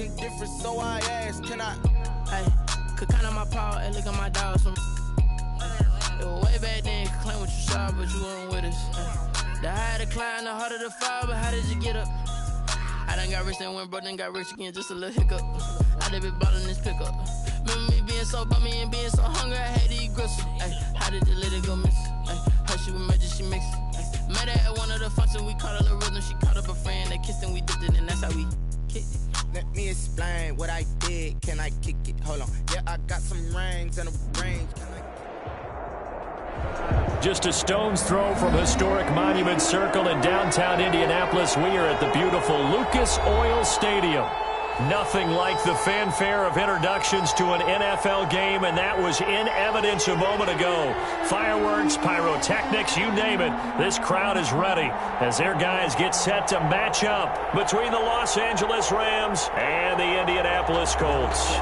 looking different, so I asked, can I? Hey, could count on my power and look at my dogs from. It was way back then, could claim what you saw, but you weren't with us. The higher the climb, the harder the fall, but how did you get up? I done got rich and went broke, then got rich again, just a little hiccup. I done been ballin' this pickup. Remember me being so bummy and being so hungry, I had to eat gristle. Ay, how did the lady go miss? Ay, how she was magic, she mixed. Met her at one of the functions, we caught a little rhythm. She caught up a friend, they kissed and we dipped it, and that's how we kicked it. Let me explain what I did. Can I kick it? Hold on. Yeah, I got some rings and a range. Can I? Just a stone's throw from historic Monument Circle in downtown Indianapolis. We are at the beautiful Lucas Oil Stadium. Nothing like the fanfare of introductions to an NFL game, and that was in evidence a moment ago. Fireworks, pyrotechnics, you name it. This crowd is ready as their guys get set to match up between the Los Angeles Rams and the Indianapolis Colts.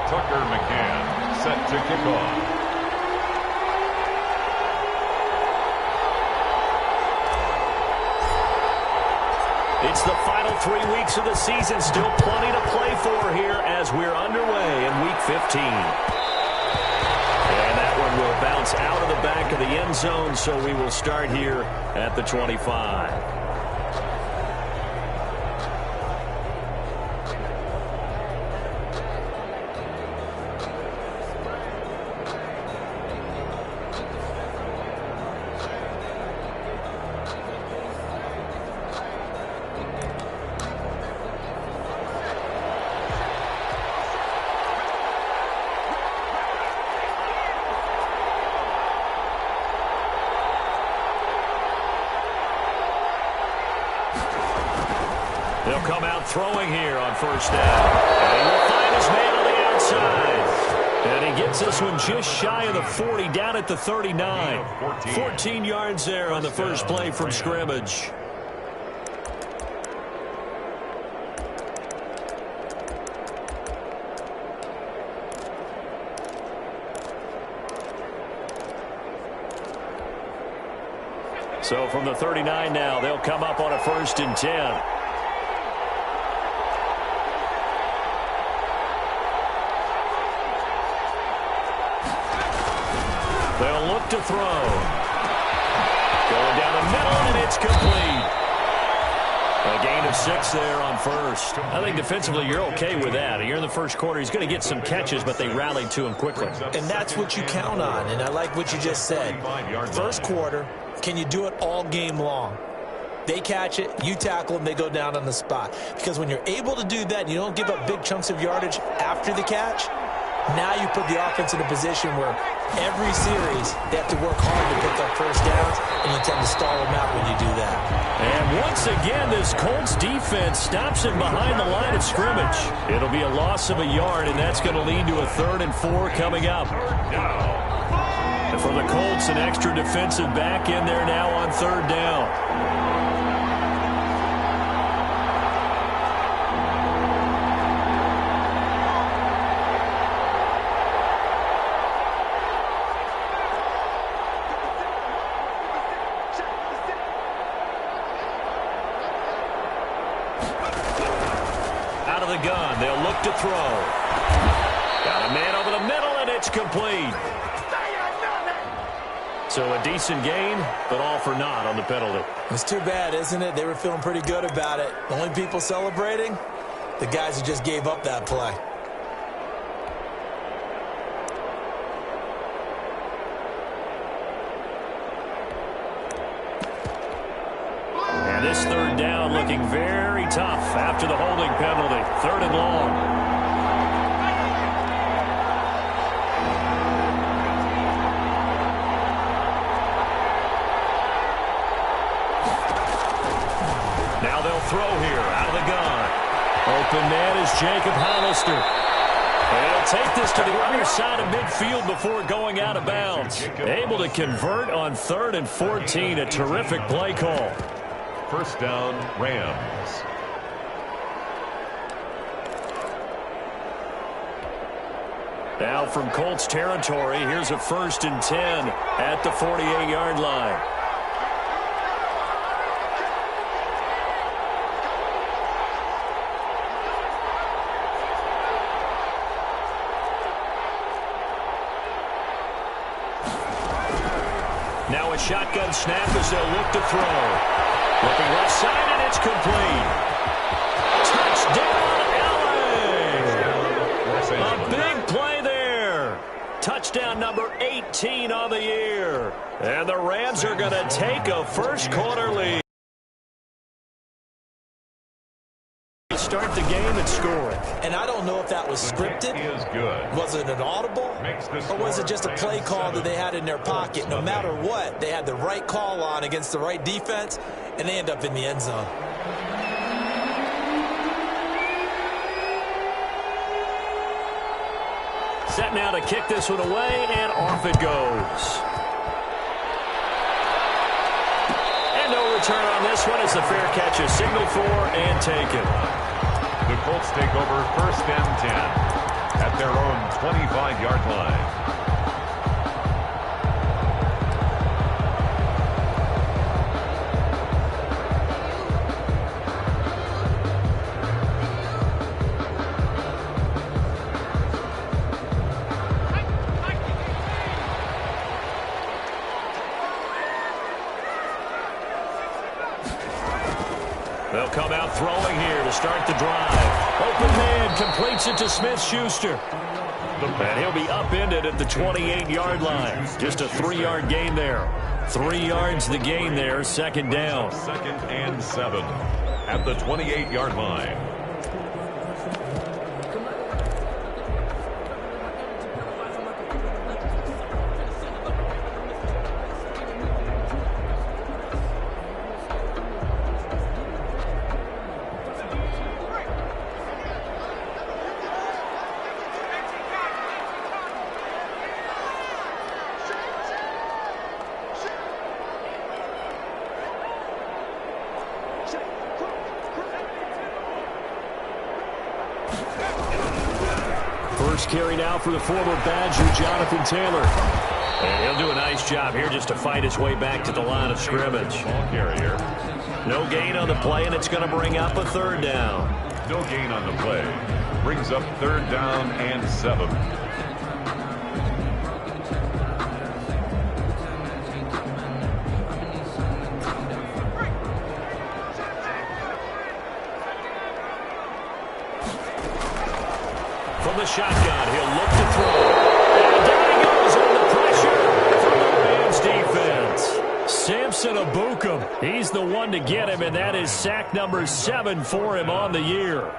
Tucker McCann set to kick off. It's the final 3 weeks of the season. Still plenty to play for here as we're underway in Week 15. And that one will bounce out of the back of the end zone, so we will start here at the 25. They'll come out throwing here on first down. And he will find his man on the outside. And he gets this one just shy of the 40, down at the 39. 14 yards there on the first play from scrimmage. So from the 39 now, they'll come up on a 1st and 10. They'll look to throw. Going down the middle, and it's complete. A gain of 6 there on first. I think defensively you're okay with that. You're in the first quarter. He's going to get some catches, but they rallied to him quickly. And that's what you count on, and I like what you just said. First quarter, can you do it all game long? They catch it, you tackle them, they go down on the spot. Because when you're able to do that, you don't give up big chunks of yardage after the catch, now you put the offense in a position where every series they have to work hard to pick up first downs, and you tend to stall them out when you do that. And once again, this Colts defense stops him behind the line of scrimmage. It'll be a loss of a yard, and that's going to lead to a 3rd and 4 coming up. And for the Colts, an extra defensive back in there now on 3rd down. Out of the gun, they'll look to throw. Got a man over the middle, and it's complete. So a decent gain, but all for naught on the penalty. It's too bad, isn't it? They were feeling pretty good about it. The only people celebrating, the guys who just gave up that play. And this 3rd down looking very tough after the holding penalty. 3rd and long. Now they'll throw here out of the gun. Open man is Jacob Hollister. And he'll take this to the other side of midfield before going out of bounds. Able to convert on 3rd and 14. A terrific play call. First down, Rams. Now from Colts territory, here's a 1st and 10 at the 48-yard line. Now a shotgun snap as they'll look to throw. Looking left side, and it's complete. Touchdown, LA! A big play there. Touchdown number 18 on the year. And the Rams are going to take a first-quarter lead. Start the game and score it. And I don't know if that was scripted. Was it an audible? Or was it just a play call that they had in their pocket? No matter what, they had the right call on against the right defense, and they end up in the end zone. Set now to kick this one away, and off it goes. And no return on this one as the fair catch is signaled for and taken. The Colts take over 1st and 10 at their own 25-yard line. They'll come out throwing here to start the drive. Open man completes it to Smith-Schuster. And he'll be upended at the 28-yard line. Just a 3-yard gain there. 3 yards the gain there, 2nd down. 2nd and 7 at the 28-yard line. First carry now for the former Badger, Jonathan Taylor. And he'll do a nice job here just to fight his way back to the line of scrimmage. Ball carrier. No gain on the play, and it's going to bring up a 3rd down. No gain on the play. Brings up 3rd down and 7. From the shotgun, he'll look to throw. And down he goes under pressure from the Rams defense. Samson Ebukam, he's the one to get him, and that is sack number 7 for him on the year.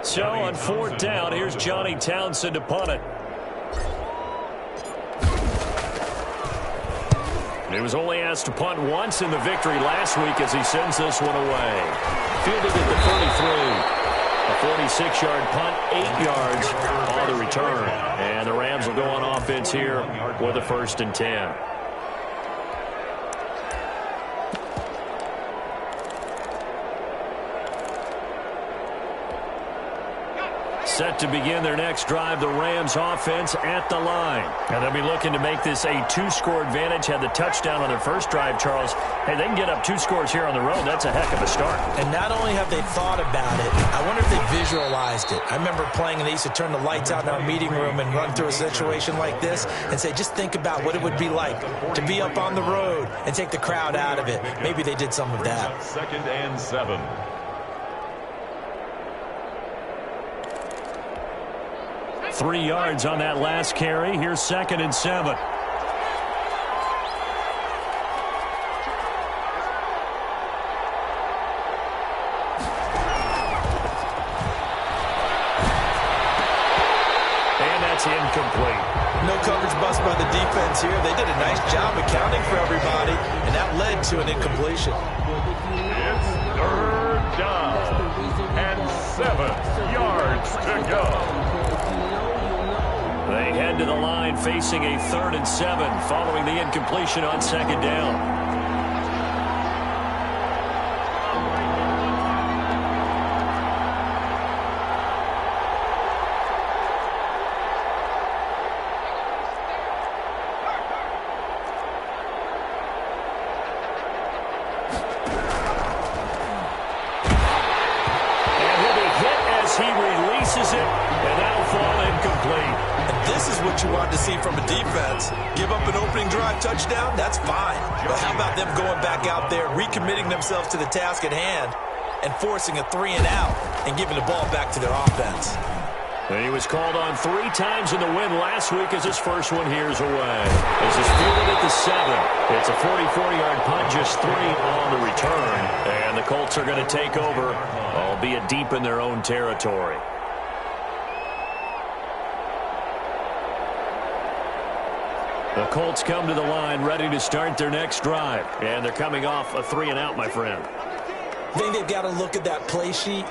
So on 4th down, here's Johnny Townsend to punt it. He was only asked to punt once in the victory last week as he sends this one away. Fielded at the 33. A 46-yard punt, 8 yards on the return. And the Rams will go on offense here with a 1st and 10. Set to begin their next drive, the Rams offense at the line. And they'll be looking to make this a 2-score advantage. Had the touchdown on their first drive, Charles. Hey, they can get up 2 scores here on the road. That's a heck of a start. And not only have they thought about it, I wonder if they visualized it. I remember playing, and they used to turn the lights out in our meeting room and run through a situation like this and say, just think about what it would be like to be up on the road and take the crowd out of it. Maybe they did some of that. 2nd and 7. Three yards on that last carry. Here's 2nd and 7. And that's incomplete. No coverage bust by the defense here. They did a nice job accounting for everybody, and that led to an incompletion. It's 3rd down and 7 yards to go. They head to the line facing a 3rd and 7 following the incompletion on 2nd down. And he'll be hit as he releases chases it, and that'll fall incomplete. And this is what you want to see from a defense. Give up an opening drive touchdown, that's fine. But how about them going back out there, recommitting themselves to the task at hand, and forcing a 3-and-out and giving the ball back to their offense. And he was called on 3 times in the win last week as his first one here's away. This is fielded at the 7. It's a 44-yard punt, just 3 on the return. And the Colts are going to take over, albeit deep in their own territory. The Colts come to the line ready to start their next drive. And they're coming off a 3-and-out, my friend. I think they've got to look at that play sheet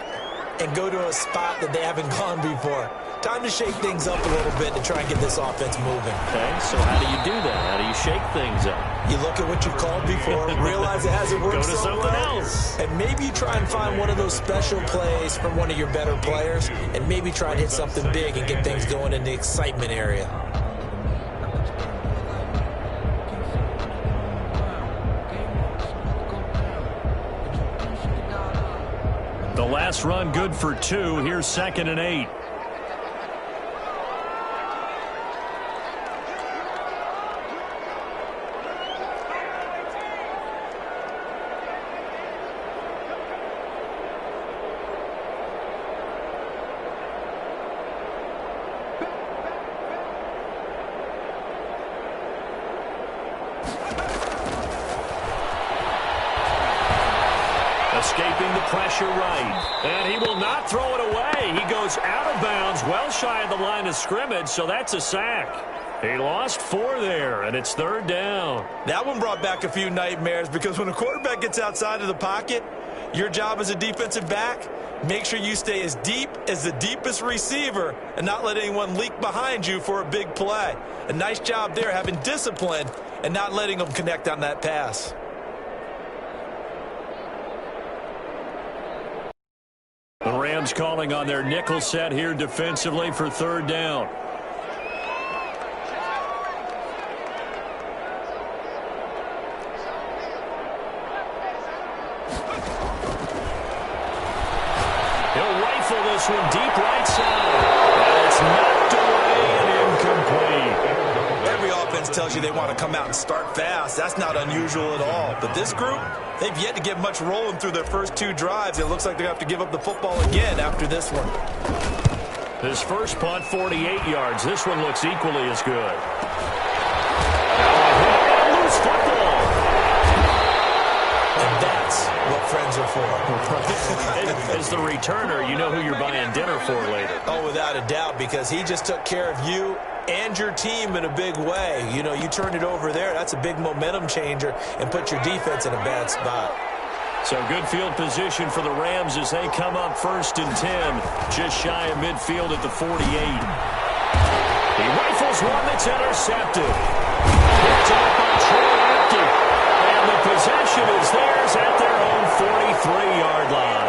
and go to a spot that they haven't gone before. Time to shake things up a little bit to try and get this offense moving. Okay, so how do you do that? How do you shake things up? You look at what you've called before, realize it hasn't worked Go to so something well, else. and maybe you try and find one of those special plays from one of your better players, and maybe try and hit something big and get things going in the excitement area. The last run good for 2. Here's 2nd and 8. Escaping the pressure right. And he will not throw it away. He goes out of bounds, well shy of the line of scrimmage, so that's a sack. He lost 4 there, and it's 3rd down. That one brought back a few nightmares because when a quarterback gets outside of the pocket, your job as a defensive back, make sure you stay as deep as the deepest receiver and not let anyone leak behind you for a big play. A nice job there having discipline and not letting them connect on that pass. The Rams calling on their nickel set here defensively for 3rd down. He'll rifle this one deep right side. And it's knocked away and incomplete. Every offense tells you they want to come out and start fast. That's not unusual at all. But this group, they've yet to get much rolling through their first 2 drives. It looks like they're going to have to give up the football again after this one. His first punt, 48 yards. This one looks equally as good. Loose football. And that's what friends are for. As the returner, you know who you're buying dinner for later. Oh, without a doubt, because he just took care of you and your team in a big way. You know, you turn it over there, that's a big momentum changer and put your defense in a bad spot. So good field position for the Rams as they come up 1st and 10, just shy of midfield at the 48. He rifles one that's intercepted. Picked up by Troy Apke. And the possession is theirs at their own 43-yard line.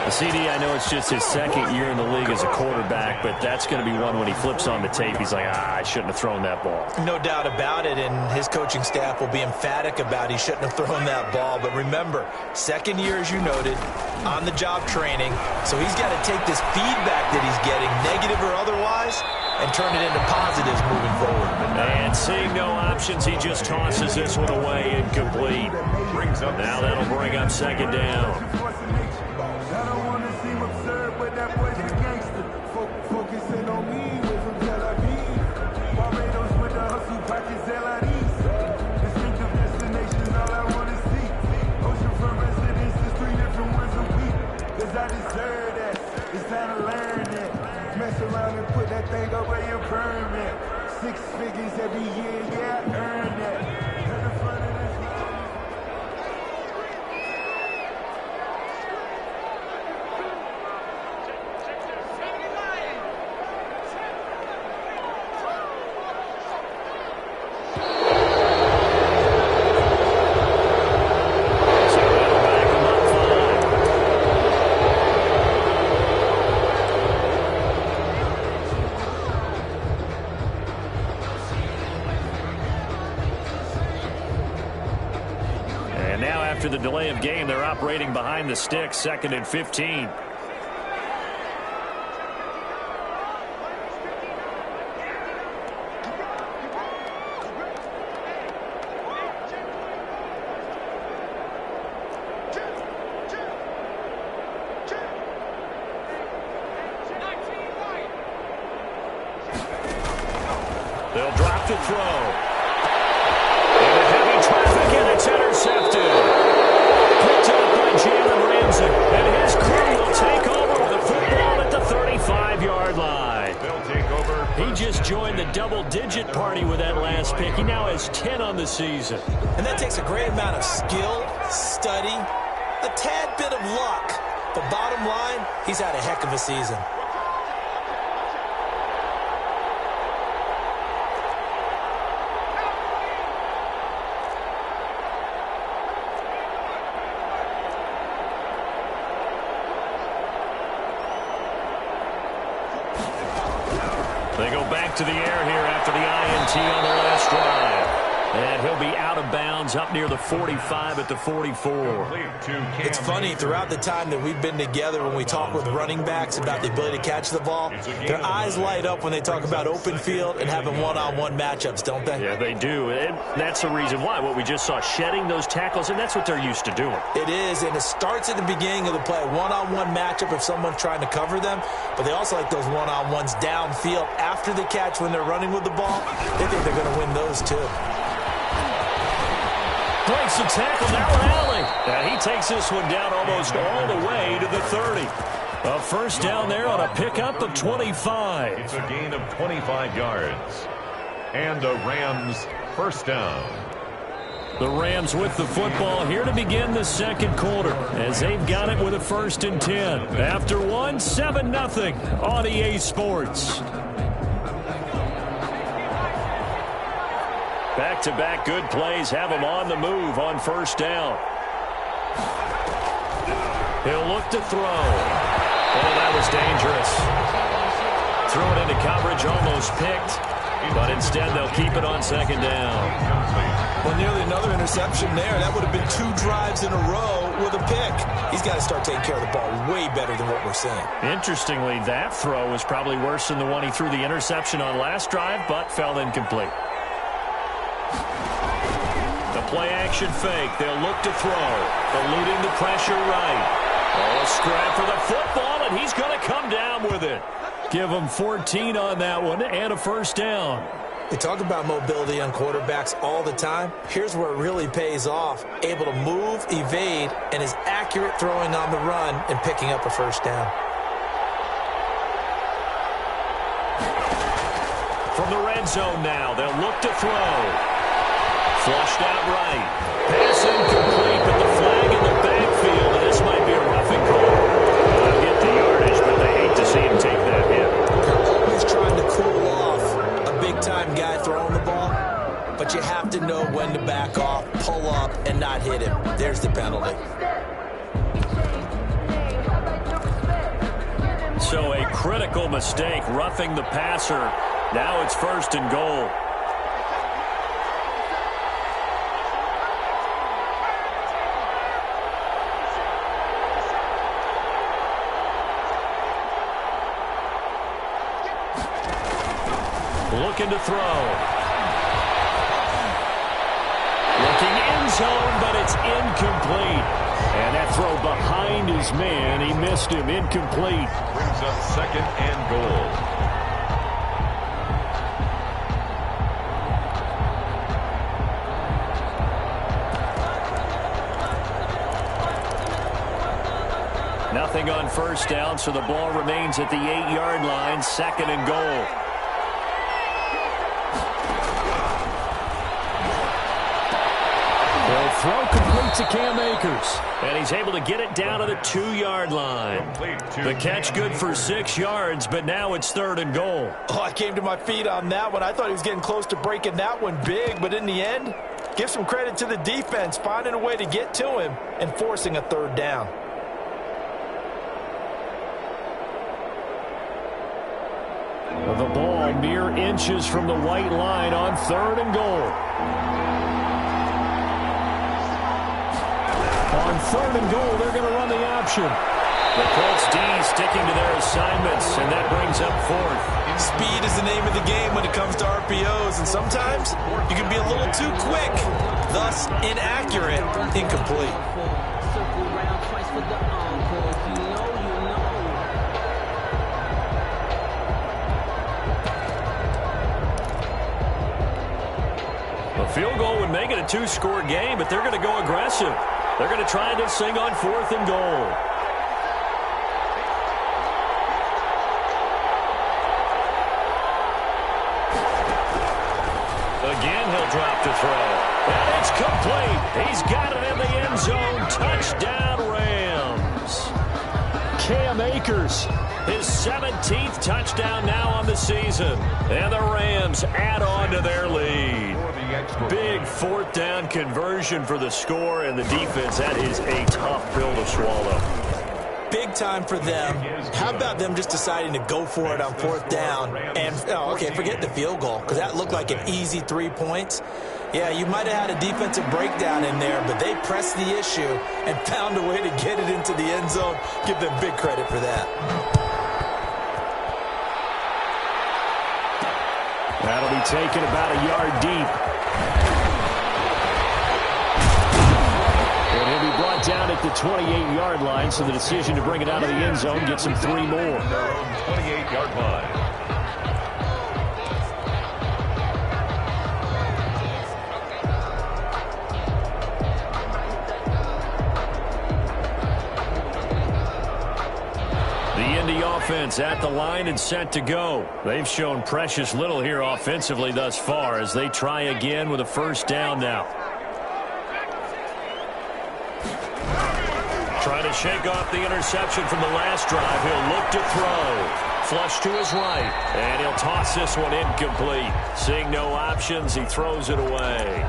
The CD, I know it's just his 2nd year in the league as a quarterback, but that's going to be one when he flips on the tape. He's like, I shouldn't have thrown that ball. No doubt about it, and his coaching staff will be emphatic about he shouldn't have thrown that ball. But remember, 2nd year, as you noted, on-the-job training. So he's got to take this feedback that he's getting, negative or otherwise, and turn it into positives moving forward. And seeing no options, he just tosses this one away incomplete. Now that'll bring up 2nd down. I don't want to seem absurd, but that boy's a gangster. Focusing on me with some Tel Aviv. Barbados with the hustle pockets, LIDs. Distinctive destinations, all I want to see. Oceanfront residences, 3 different ones a week. Cause I deserve that. It's time to learn that. Mess around and put that thing over your permit. 6 figures every year, yeah, I earned that. At the front of this After the delay of game, they're operating behind the sticks, 2nd and 15. They'll drop the throw. Into heavy traffic, and it's intercepted. Picked up by Jalen Ramsey. And his crew will take over with the football at the 35-yard line. They'll take over. He just joined the double-digit party with that last pick. He now has 10 on the season. And that takes a great amount of skill, study, a tad bit of luck. But bottom line, he's had a heck of a season. They go back to the air here after the INT on the last drive. And he'll be out of bounds up near the 45 at the 44. It's funny, throughout the time that we've been together when we talk with running backs about the ability to catch the ball, their eyes light up when they talk about open field and having one-on-one matchups, don't they? Yeah, they do. And that's the reason why. What we just saw, shedding those tackles, and that's what they're used to doing. It is, and it starts at the beginning of the play. One-on-one matchup if someone's trying to cover them, but they also like those one-on-ones downfield after the catch when they're running with the ball. They think they're going to win those too. Breaks the tackle, now an alley. And he takes this one down almost all the way to the 30. A first down there on a pickup of 25. It's a gain of 25 yards. And a Rams first down. The Rams with the football here to begin the second quarter as they've got it with a 1st and 10. After one, 7-0 on EA Sports. Back-to-back good plays have him on the move on first down. He'll look to throw. Oh, that was dangerous. Threw it into coverage, almost picked, but instead they'll keep it on second down. Well, nearly another interception there. That would have been 2 drives in a row with a pick. He's got to start taking care of the ball way better than what we're seeing. Interestingly, that throw was probably worse than the one he threw the interception on last drive, but fell incomplete. The play-action fake. They'll look to throw. Eluding the pressure right. Oh, scrap for the football, and he's going to come down with it. Give him 14 on that one and a first down. They talk about mobility on quarterbacks all the time. Here's where it really pays off. Able to move, evade, and is accurate throwing on the run and picking up a first down. From the red zone now, they'll look to throw. Flushed out right. Pass incomplete, but the flag in the backfield, and this might be a roughing call. They'll get the yardage, but they hate to see him take that hit. They're always trying to cool off a big-time guy throwing the ball, but you have to know when to back off, pull up, and not hit him. There's the penalty. So a critical mistake, roughing the passer. Now it's 1st and goal. Looking to throw. Looking end zone, but it's incomplete. And that throw behind his man, he missed him. Incomplete. Brings up 2nd and goal. Nothing on first down, so the ball remains at the 8-yard line. 2nd and goal. Throw complete to Cam Akers. And he's able to get it down to the 2-yard line. The catch good for 6 yards, but now it's 3rd and goal. Oh, I came to my feet on that one. I thought he was getting close to breaking that one big, but in the end, give some credit to the defense, finding a way to get to him and forcing a 3rd down. The ball mere inches from the white line on 3rd and goal. On 3rd and goal, they're going to run the option. The Colts D sticking to their assignments, and that brings up 4th. Speed is the name of the game when it comes to RPOs, and sometimes you can be a little too quick, thus inaccurate, incomplete. A field goal would make it a two-score game, but they're going to go aggressive. They're going to try this thing on 4th and goal. Again, he'll drop to throw. And it's complete. He's got it in the end zone. Touchdown, Rams. Cam Akers, his 17th touchdown now on the season. And the Rams add on to their lead. Big 4th down conversion for the score, and the defense, that is a tough pill to swallow. Big time for them. How about them just deciding to go for it on 4th down? And, forget the field goal, because that looked like an easy 3 points. Yeah, you might have had a defensive breakdown in there, but they pressed the issue and found a way to get it into the end zone. Give them big credit for that. That'll be taken about a yard deep. And he'll be brought down at the 28-yard line, so the decision to bring it out of the end zone gets him 3 more. Their own 28-yard line. Offense at the line and set to go. They've shown precious little here offensively thus far as they try again with a 1st down now. Trying to shake off the interception from the last drive. He'll look to throw. Flush to his right. And he'll toss this one incomplete. Seeing no options, he throws it away.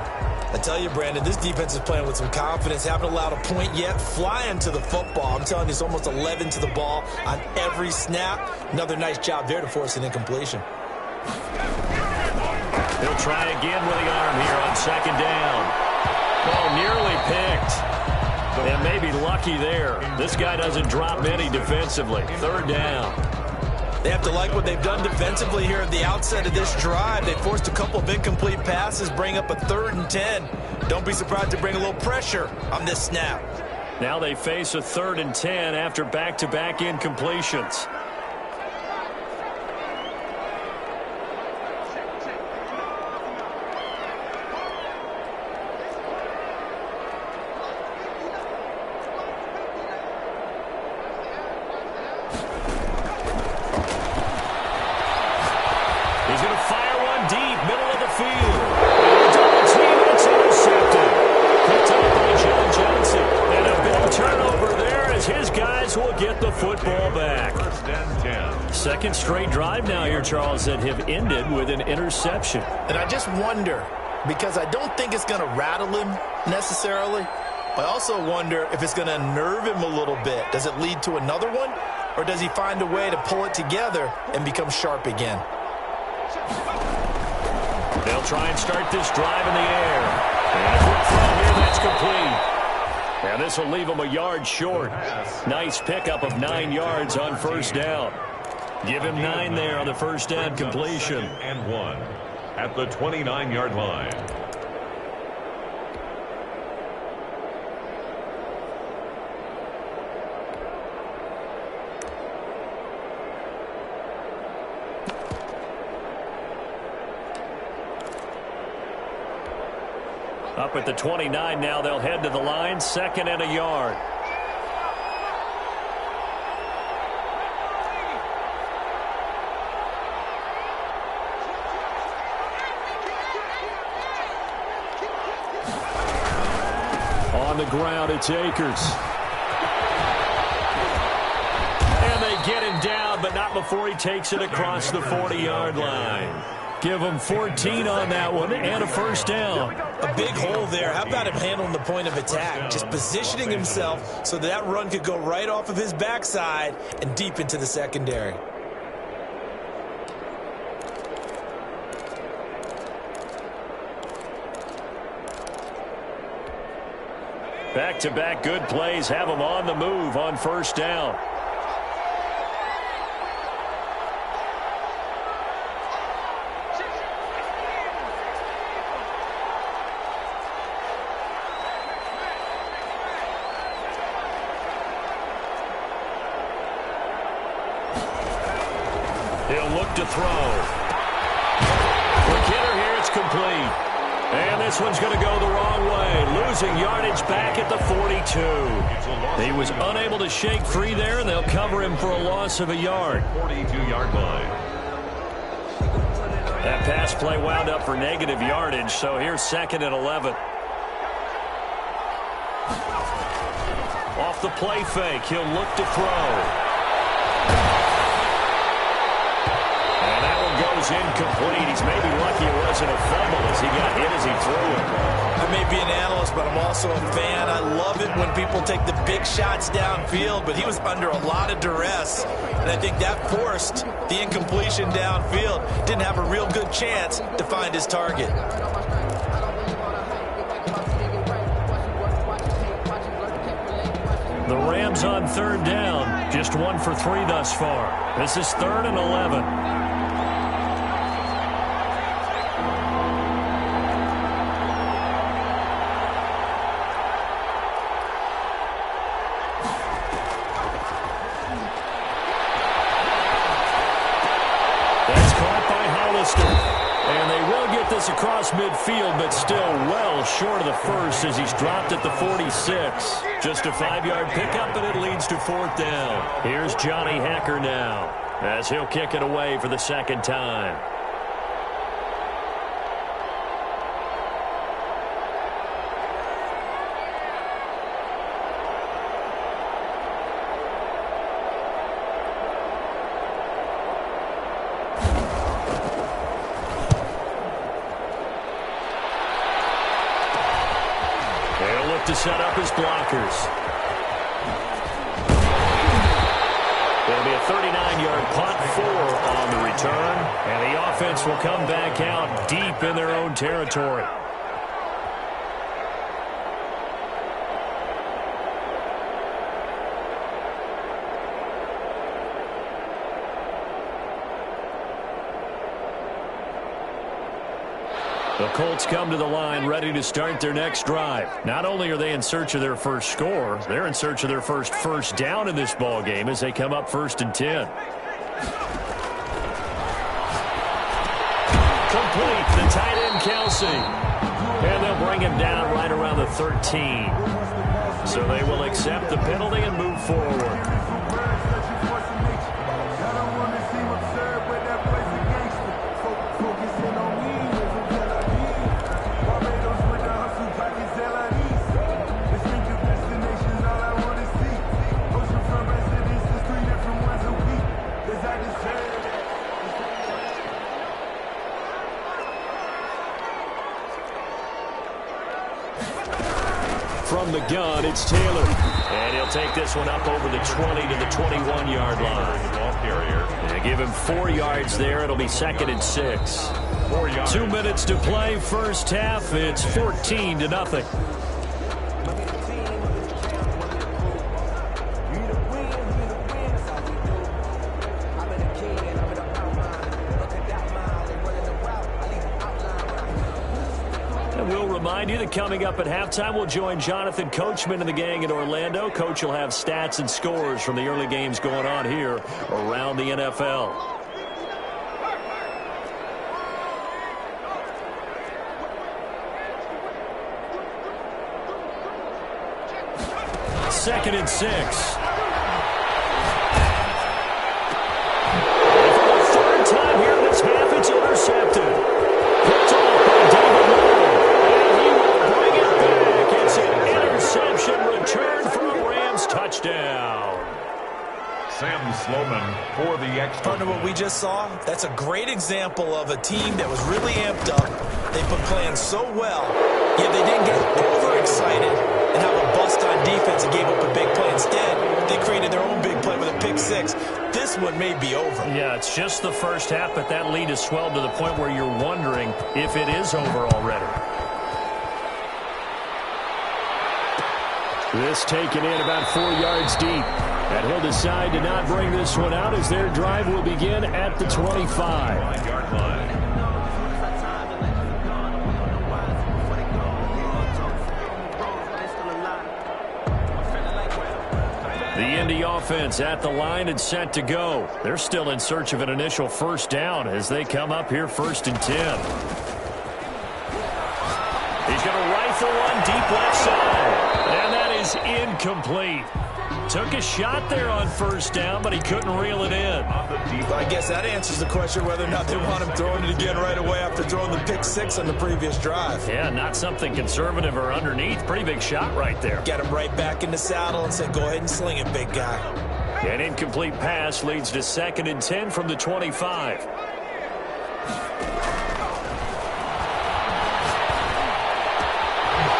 I tell you, Brandon, this defense is playing with some confidence. Haven't allowed a point yet. Flying to the football. I'm telling you, it's almost 11 to the ball on every snap. Another nice job there to force an incompletion. He'll try again with the arm here on 2nd down. Oh, nearly picked. And maybe lucky there. This guy doesn't drop any defensively. 3rd down. They have to like what they've done defensively here at the outset of this drive. They forced a couple of incomplete passes, bring up a 3rd and 10. Don't be surprised to bring a little pressure on this snap. Now they face a 3rd and 10 after back-to-back incompletions. He's going to fire one deep, middle of the field. Double team, it's intercepted. Picked up by John Johnson. And a big turnover there as his guys will get the football back. 1st and 10. Second straight drive now here, Charles, that have ended with an interception. And I just wonder, because I don't think it's going to rattle him necessarily, but I also wonder if it's going to unnerve him a little bit. Does it lead to another one? Or does he find a way to pull it together and become sharp again? They'll try and start this drive in the air. And a quick throw here, that's complete. And this will leave them a yard short. Nice pickup of 9 yards on 1st down. Give him 9 there on the 1st down completion. And 1 at the 29-yard line. Up at the 29 now, they'll head to the line, 2nd and a yard. On the ground, it's Akers. And they get him down, but not before he takes it across the 40-yard line. Give him 14 on that one and a 1st down. A big hole there. How about him handling the point of attack? Just positioning himself so that run could go right off of his backside and deep into the secondary. Back-to-back good plays have him on the move on 1st down. He'll look to throw. For Kidder here, it's complete. And this one's going to go the wrong way, losing yardage back at the 42. He was unable to shake free there, and they'll cover him for a loss of a yard. 42-yard line. That pass play wound up for negative yardage, so here's 2nd and 11. Off the play fake, he'll look to throw. And that one goes incomplete. He's maybe lucky it wasn't a fumble as he got hit as he threw it. I may be an analyst, but I'm also a fan. I love it when people take the big shots downfield, but he was under a lot of duress, and I think that forced the incompletion downfield. Didn't have a real good chance to find his target. The Rams on 3rd down, just 1 for 3 thus far. This is 3rd and 11. And they will get this across midfield, but still well short of the first as he's dropped at the 46. Just a 5-yard pickup, and it leads to 4th down. Here's Johnny Hacker now as he'll kick it away for the 2nd time. To set up his blockers. There'll be a 39-yard punt, 4 on the return, and the offense will come back out deep in their own territory. The Colts come to the line ready to start their next drive. Not only are they in search of their first score, they're in search of their first down in this ball game as they come up 1st and 10. Complete, the tight end Kelsey. And they'll bring him down right around the 13. So they will accept the penalty and move forward. From the gun, it's Taylor. And he'll take this one up over the 20 to the 21-yard line. They give him 4 yards there. It'll be 2nd and 6. 2 minutes to play, first half. It's 14-0. Remind you that coming up at halftime, we'll join Jonathan Coachman and the gang in Orlando. Coach will have stats and scores from the early games going on here around the NFL. Second and 6. And for the 3rd time here in this half, it's intercepted. Picked off by David Moore. Interception return for a Rams touchdown. Sam Sloman for the extra. Partner, what we just saw, that's a great example of a team that was really amped up. They put playing so well, yet they didn't get overexcited and have a bust on defense and gave up a big play. Instead, they created their own big play with a pick 6. This one may be over. Yeah, it's just the first half, but that lead has swelled to the point where you're wondering if it is over already. This taken in about 4 yards deep. And he'll decide to not bring this one out as their drive will begin at the 25. 5-yard line. The Indy offense at the line and set to go. They're still in search of an initial first down as they come up here 1st and 10. He's going to rifle one deep left side. And that is incomplete. Took a shot there on first down, but he couldn't reel it in. I guess that answers the question whether or not they want him throwing it again right away after throwing the pick six on the previous drive. Yeah, not something conservative or underneath. Pretty big shot right there. Get him right back in the saddle and say, go ahead and sling it, big guy. An incomplete pass leads to 2nd and 10 from the 25.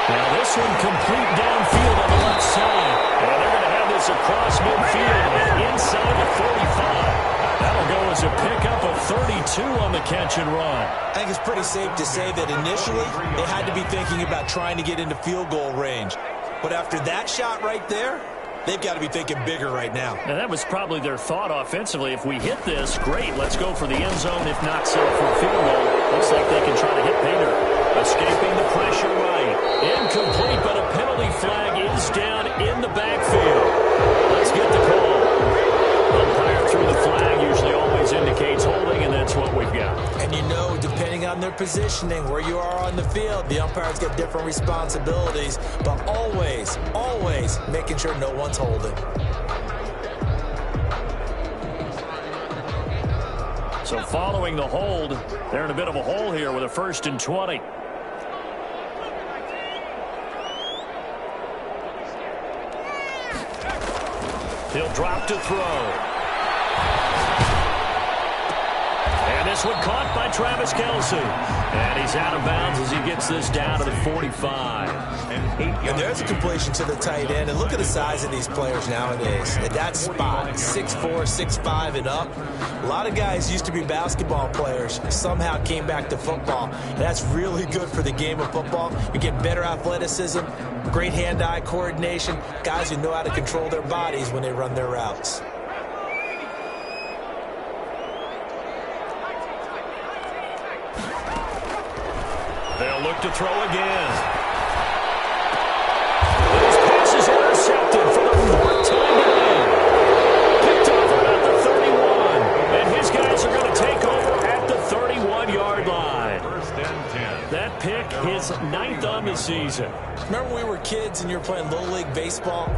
Now this one complete downfield on the left side. And they're going to have this across midfield and inside the 45. That'll go as a pickup of 32 on the catch and run. I think it's pretty safe to say that initially they had to be thinking about trying to get into field goal range. But after that shot right there, they've got to be thinking bigger right now. And that was probably their thought offensively. If we hit this, great, let's go for the end zone. If not, settle for a field goal. Looks like they can try to hit Painter. Escaping the pressure right. Incomplete, but a penalty flag is down in the backfield. Let's get the call. Umpire through the flag usually always indicates holding, and that's what we've got. And you know, depending on their positioning, where you are on the field, the umpires get different responsibilities, but always, always making sure no one's holding. So following the hold, they're in a bit of a hole here with a 1st and 20. He'll drop to throw. And this one caught by Travis Kelce. And he's out of bounds as he gets this down to the 45. And there's a completion to the tight end. And look at the size of these players nowadays. At that spot, 6'4", 6'5", and up. A lot of guys used to be basketball players, somehow came back to football. And that's really good for the game of football. You get better athleticism, great hand-eye coordination, guys who know how to control their bodies when they run their routes. They'll look to throw again. This pass is intercepted for the 4th time today. Picked off about the 31. And his guys are going to take over at the 31-yard line. 1st and 10. That pick is 9th on the season. Remember when we were kids and you were playing Little League Baseball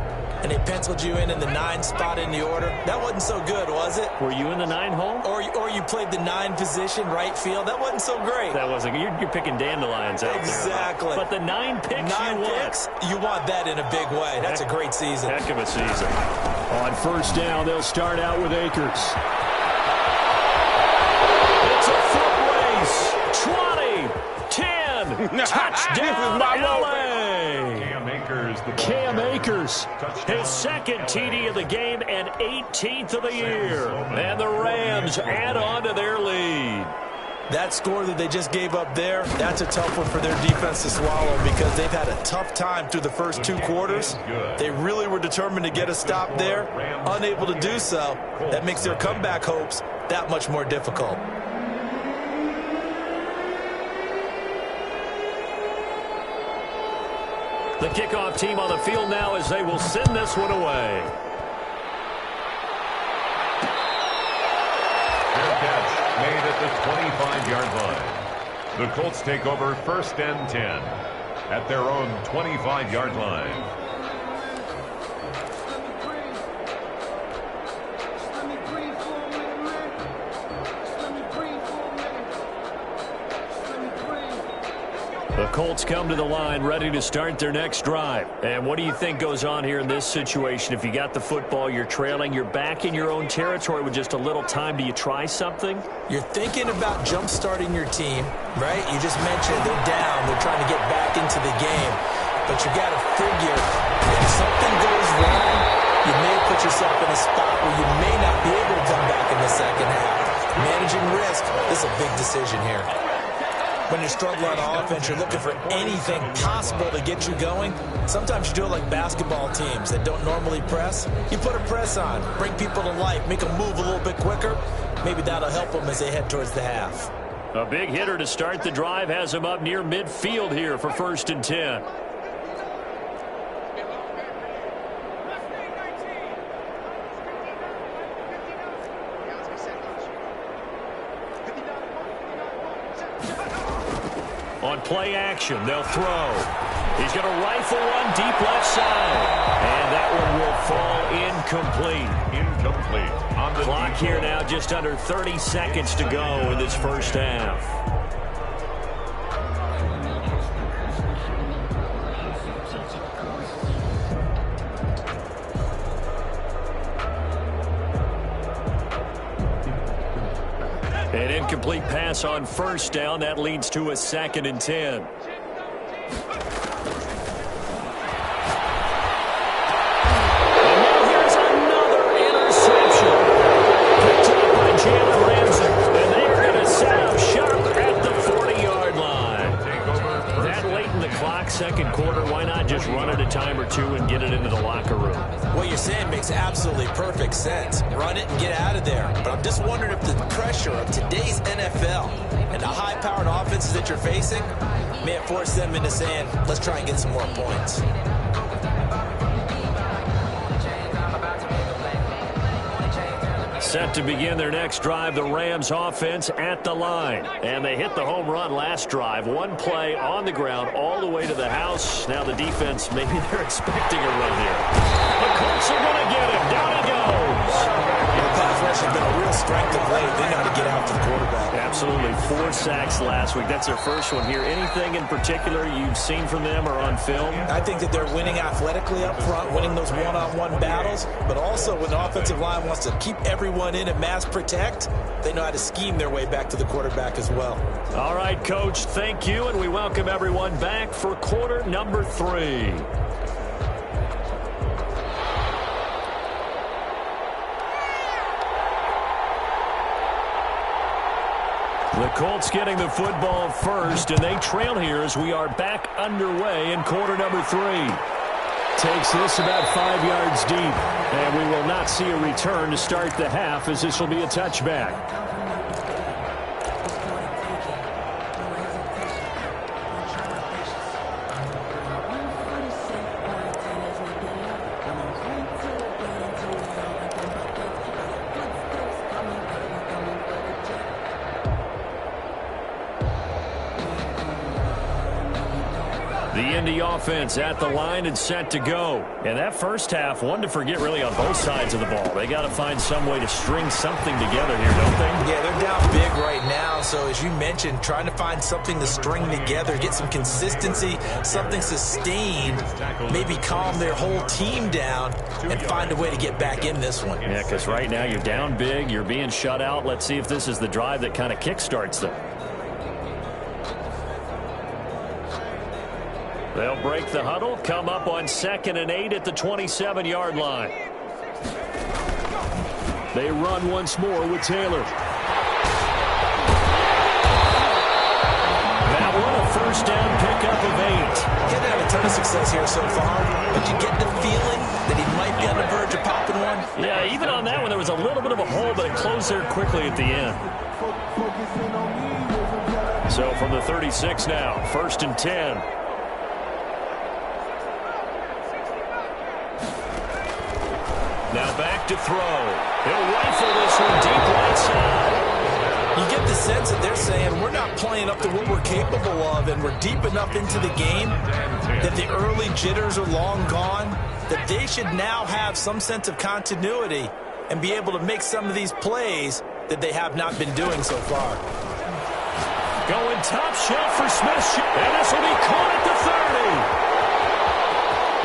and they penciled you in the 9 spot in the order? That wasn't so good, was it? Were you in the 9 hole? Or you played the 9 position, right field. That wasn't so great. That wasn't. You're picking dandelions out Exactly. there. But the 9 picks 9 picks, you want that in a big way. That's a great season. Heck of a season. On 1st down, they'll start out with Akers. It's a foot race. 20, 10, touchdown, LA. Cam Akers, his 2nd TD of the game and 18th of the year. And the Rams add on to their lead. That score that they just gave up there, that's a tough one for their defense to swallow because they've had a tough time through the first 2 quarters. They really were determined to get a stop there, unable to do so. That makes their comeback hopes that much more difficult. The kickoff team on the field now as they will send this one away. Fair catch made at the 25-yard line. The Colts take over 1st and 10 at their own 25-yard line. The Colts come to the line ready to start their next drive. And what do you think goes on here in this situation? If you got the football, you're trailing, you're back in your own territory with just a little time. Do you try something? You're thinking about jump-starting your team, right? You just mentioned they're down. They're trying to get back into the game. But you got to figure if something goes wrong, you may put yourself in a spot where you may not be able to come back in the second half. Managing risk is a big decision here. When you're struggling on offense, you're looking for anything possible to get you going. Sometimes you do it like basketball teams that don't normally press. You put a press on, bring people to life, make them move a little bit quicker. Maybe that'll help them as they head towards the half. A big hitter to start the drive has him up near midfield here for 1st and 10. On play action, they'll throw. He's going to rifle one deep left side. And that one will fall incomplete. Incomplete. On the Clock here now, just under 30 seconds to go in this first half. An incomplete pass on first down. That leads to a 2nd and 10. And now here's another interception. Picked up by Jalen Ramsey. And they are going to set up shop at the 40-yard line. That late in the clock, second quarter, why not just run it a time or two and get it into the locker room? What you're saying makes absolutely perfect sense. Run it and get out of there. But I'm just wondering if the pressure of today's NFL and the high-powered offenses that you're facing may have forced them into saying, let's try and get some more points. Set to begin their next drive, the Rams offense at the line. And they hit the home run last drive. One play on the ground all the way to the house. Now the defense, maybe they're expecting a run here. The Colts are going to get him. Down he goes. The pass rush has been a real strength of late. They know how to get out to the quarterback. Absolutely. 4 sacks last week. That's their first one here. Anything in particular you've seen from them or on film? I think that they're winning athletically up front, winning those one-on-one battles, but also when the offensive line wants to keep everyone in and mass protect, they know how to scheme their way back to the quarterback as well. All right, Coach, thank you, and we welcome everyone back for quarter number 3. The Colts getting the football first, and they trail here as we are back underway in quarter number 3. Takes this about 5 yards deep, and we will not see a return to start the half as this will be a touchback. The Indy offense at the line and set to go. And that first half, one to forget really on both sides of the ball. They got to find some way to string something together here, don't they? Yeah, they're down big right now. So as you mentioned, trying to find something to string together, get some consistency, something sustained, maybe calm their whole team down and find a way to get back in this one. Yeah, because right now you're down big, you're being shut out. Let's see if this is the drive that kind of kickstarts them. They'll break the huddle, come up on 2nd and 8 at the 27-yard line. They run once more with Taylor. That one a first down pickup of 8. He hasn't had a ton of success here so far, but you get the feeling that he might be on the verge of popping one. Yeah, even on that one, there was a little bit of a hole, but it closed there quickly at the end. So from the 36 now, 1st and 10. Now back to throw. He'll rifle this one deep right side. You get the sense that they're saying we're not playing up to what we're capable of, and we're deep enough into the game that the early jitters are long gone, that they should now have some sense of continuity and be able to make some of these plays that they have not been doing so far. Going top shelf for Smith, and this will be caught at the 30.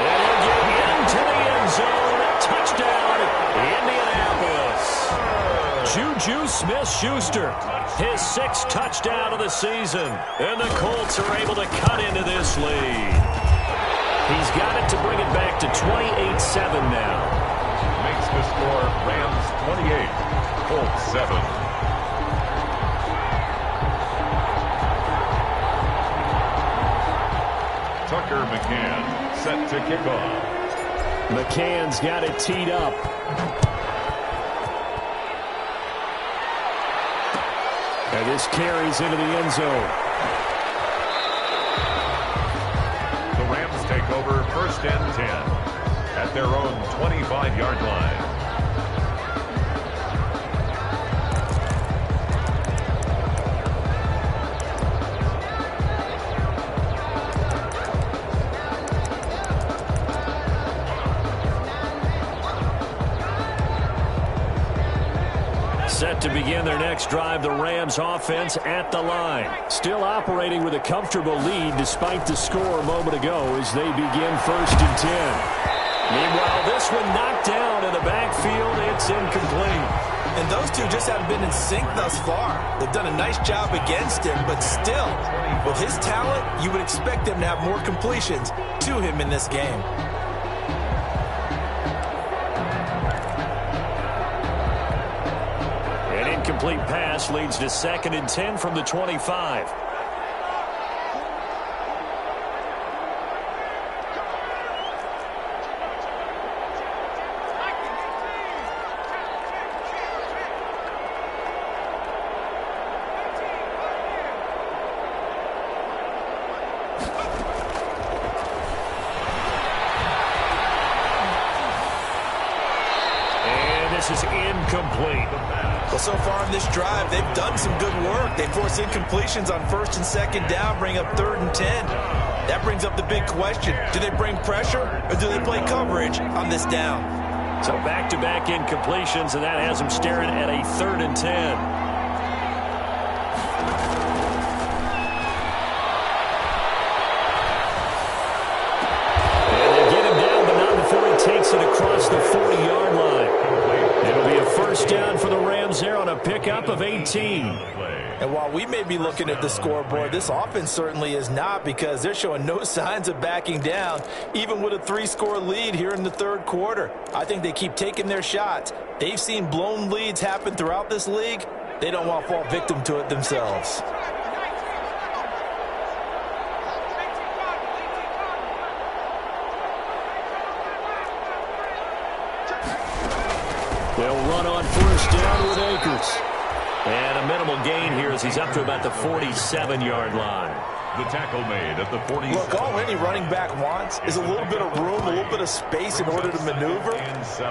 And he'll get into the end zone. Touchdown, Indianapolis. Juju Smith-Schuster, his 6th touchdown of the season. And the Colts are able to cut into this lead. He's got it to bring it back to 28-7 now. Makes the score Rams 28, Colts 7. Tucker McCann set to kick off. McCann's got it teed up. And this carries into the end zone. The Rams take over 1st and 10 at their own 25-yard line. set to begin their next drive. The Rams offense at the line. Still operating with a comfortable lead despite the score a moment ago as they begin 1st and 10. Meanwhile, this one knocked down in the backfield. It's incomplete. And those two just haven't been in sync thus far. They've done a nice job against him, but still, with his talent, you would expect them to have more completions to him in this game. An incomplete pass leads to 2nd and 10 from the 25. This is incomplete. Well, so far in this drive, they've done some good work. They force incompletions on 1st and 2nd down, bring up 3rd and 10. That brings up the big question. Do they bring pressure or do they play coverage on this down? So back-to-back incompletions, and that has them staring at a 3rd and 10. Takes it across the 40-yard line. It'll be a 1st down for the Rams there on a pickup of 18. And while we may be looking at the scoreboard, this offense certainly is not, because they're showing no signs of backing down, even with a 3-score lead here in the 3rd quarter. I think they keep taking their shots. They've seen blown leads happen throughout this league. They don't want to fall victim to it themselves. They'll run on 1st down with Akers. And a minimal gain here as he's up to about the 47-yard line. The tackle made at the 47. Look, all any running back wants is a little bit of room, a little bit of space in order to maneuver.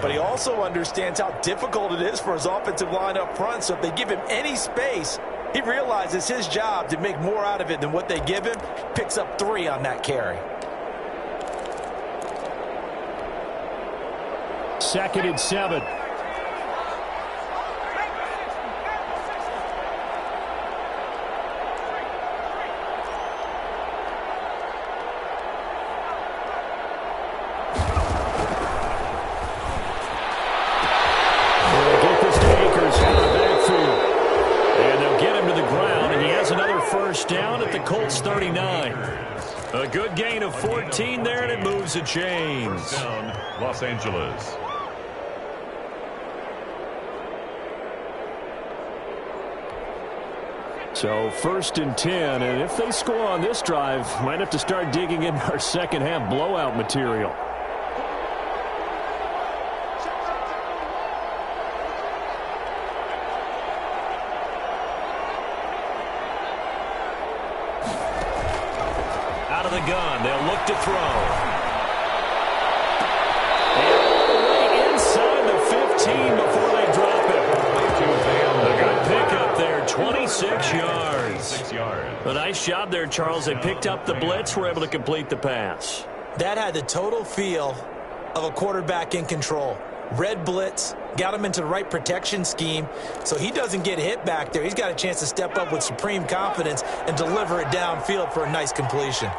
But he also understands how difficult it is for his offensive line up front. So if they give him any space, he realizes his job to make more out of it than what they give him. Picks up 3 on that carry. 2nd and 7. Down at the Colts 39. A good gain of 14 there, and it moves the chains. Down, Los Angeles. So 1st and 10, and if they score on this drive, might have to start digging in our second half blowout material. The gun. They'll look to throw. And all the way inside the 15 before they drop it. A good pickup there, 26 yards. A nice job there, Charles. They picked up the blitz, were able to complete the pass. That had the total feel of a quarterback in control. Red blitz, got him into the right protection scheme, so he doesn't get hit back there. He's got a chance to step up with supreme confidence and deliver it downfield for a nice completion.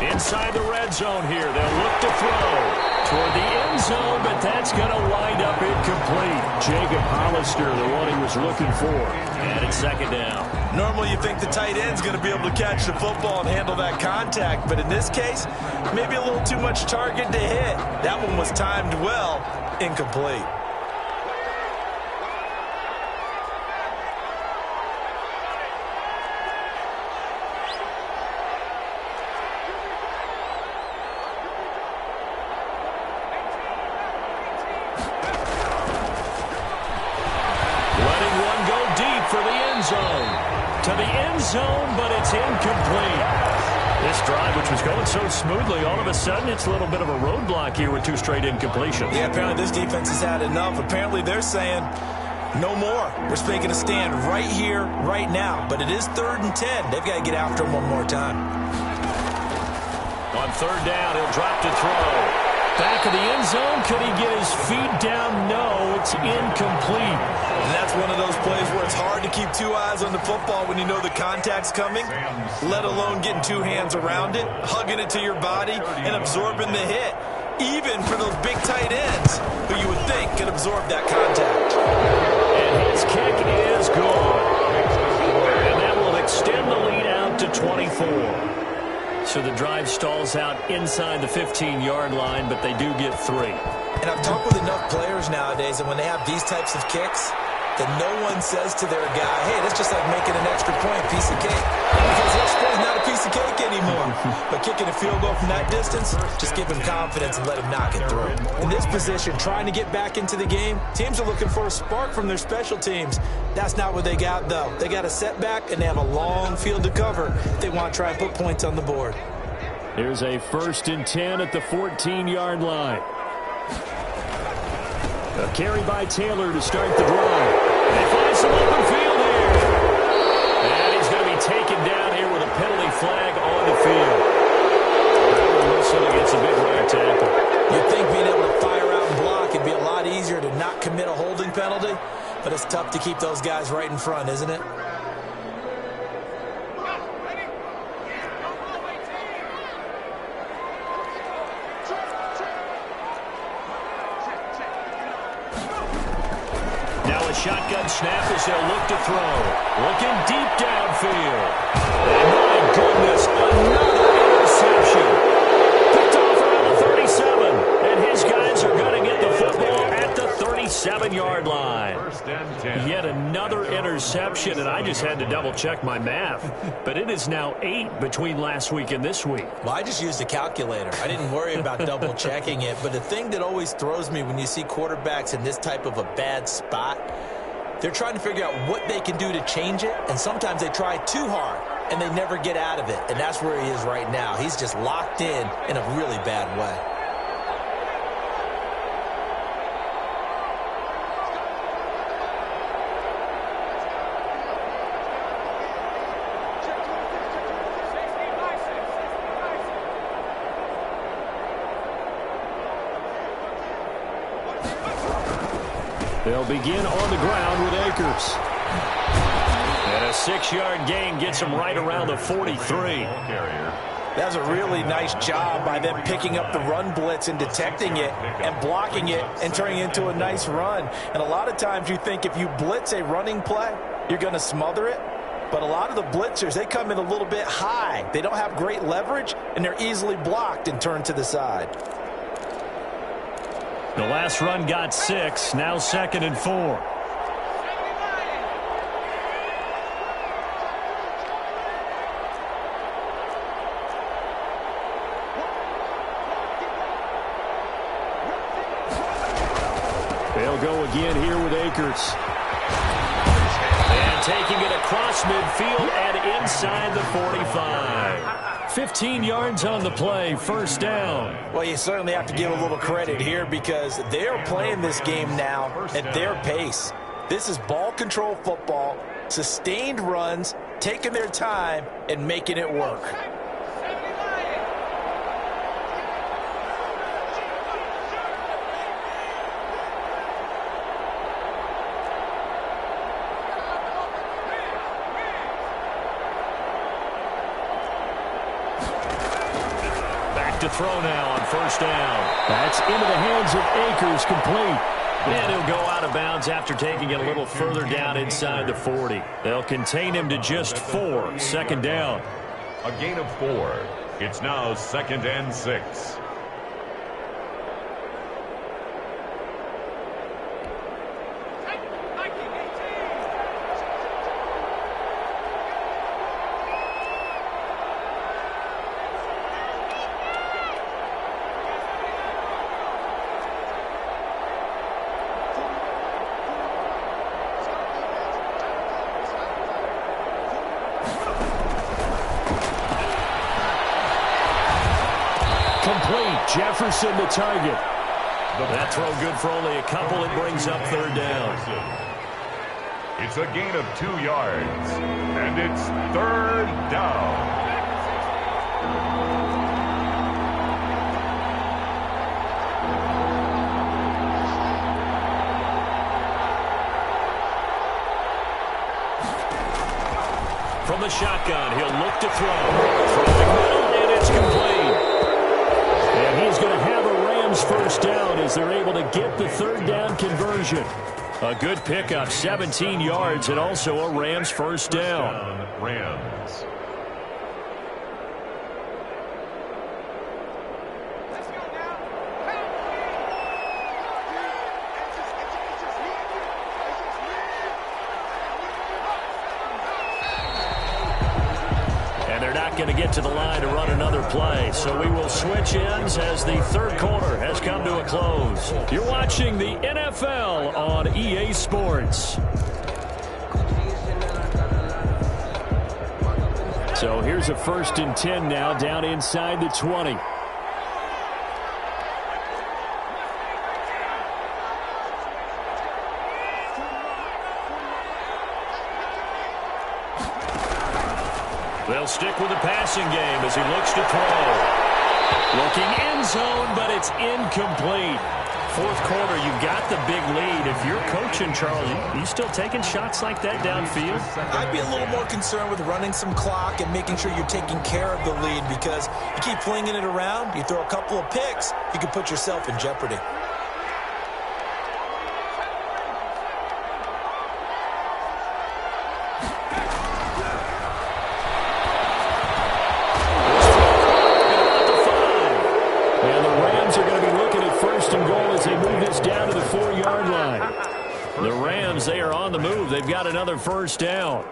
Inside the red zone here. They'll look to throw toward the end zone, but that's going to wind up incomplete. Jacob Hollister, the one he was looking for. And it's 2nd down. Normally you think the tight end's going to be able to catch the football and handle that contact, but in this case, maybe a little too much target to hit. That one was timed well, incomplete. To the end zone, but it's incomplete. This drive, which was going so smoothly, all of a sudden it's a little bit of a roadblock here with 2 straight incompletions. Yeah, apparently this defense has had enough. Apparently they're saying no more. We're making a stand right here, right now. But it is 3rd and 10. They've got to get after him one more time. third down. He'll drop to throw. Back of the end zone. Could he get his feet down? No, it's incomplete. And that's one of those plays where it's hard to keep two eyes on the football when you know the contact's coming, let alone getting two hands around it, hugging it to your body, and absorbing the hit, even for those big tight ends who you would think could absorb that contact. And his kick is good. And that will extend the lead out to 24. So the drive stalls out inside the 15-yard line, but they do get 3. And I've talked with enough players nowadays that when they have these types of kicks, that no one says to their guy, hey, that's just like making an extra point, piece of cake. Because extra point is not a piece of cake anymore. But kicking a field goal from that distance, just give him confidence and let him knock it through. In this position, trying to get back into the game, teams are looking for a spark from their special teams. That's not what they got, though. They got a setback, and they have a long field to cover if they want to try and put points on the board. Here's a 1st and 10 at the 14-yard line. A carry by Taylor to start the drive. They find some open field here. And he's going to be taken down here with a penalty flag on the field. Wilson against a big right tackle. You'd think being able to fire out and block it'd be a lot easier to not commit a holding penalty, but it's tough to keep those guys right in front, isn't it? Shotgun snap as they'll look to throw. Looking deep downfield. And my goodness, another interception. Picked off around the 37. And his guys are going to get the football at the 37-yard line. Yet another interception, and I just had to double-check my math. But it is now 8 between last week and this week. Well, I just used a calculator. I didn't worry about double-checking it. But the thing that always throws me when you see quarterbacks in this type of a bad spot, they're trying to figure out what they can do to change it, and sometimes they try too hard, and they never get out of it. And that's where he is right now. He's just locked in a really bad way. They'll begin on the ground with Akers. And a 6-yard gain gets him right around the 43. That's a really nice job by them picking up the run blitz and detecting it and blocking it and turning it into a nice run. And a lot of times you think if you blitz a running play, you're going to smother it. But a lot of the blitzers, they come in a little bit high. They don't have great leverage, and they're easily blocked and turned to the side. The last run got 6, now 2nd and 4. They'll go again here with Akers. And taking it across midfield and inside the 45. 15 yards on the play, 1st down. Well, you certainly have to give a little credit here because they're playing this game now at their pace. This is ball control football, sustained runs, taking their time, and making it work. To throw now on 1st down. That's into the hands of Akers, complete. And he'll go out of bounds after taking it a little further down inside the 40. They'll contain him to just 4, 2nd down. A gain of 4. It's now 2nd and 6. Jefferson the target. That throw good for only a couple. It brings up 3rd down. It's a gain of 2 yards, and it's 3rd down. the shotgun. He'll look to throw. Throwing middle, and it's complete. And he's going to have a Rams first down as they're able to get the third down conversion. A good pickup, 17 yards, and also a Rams first down. Rams. Going to get to the line to run another play, so we will switch ends as the third quarter has come to a close. You're watching the NFL on EA Sports. So here's a 1st and 10 now, down inside the 20. They'll stick with the passing game as he looks to throw. Looking end zone, but it's incomplete. Fourth quarter, you've got the big lead. If you're coaching, Charles, you still taking shots like that downfield? I'd be a little more concerned with running some clock and making sure you're taking care of the lead, because you keep flinging it around, you throw a couple of picks, you can put yourself in jeopardy. They are on the move. They've got another first down.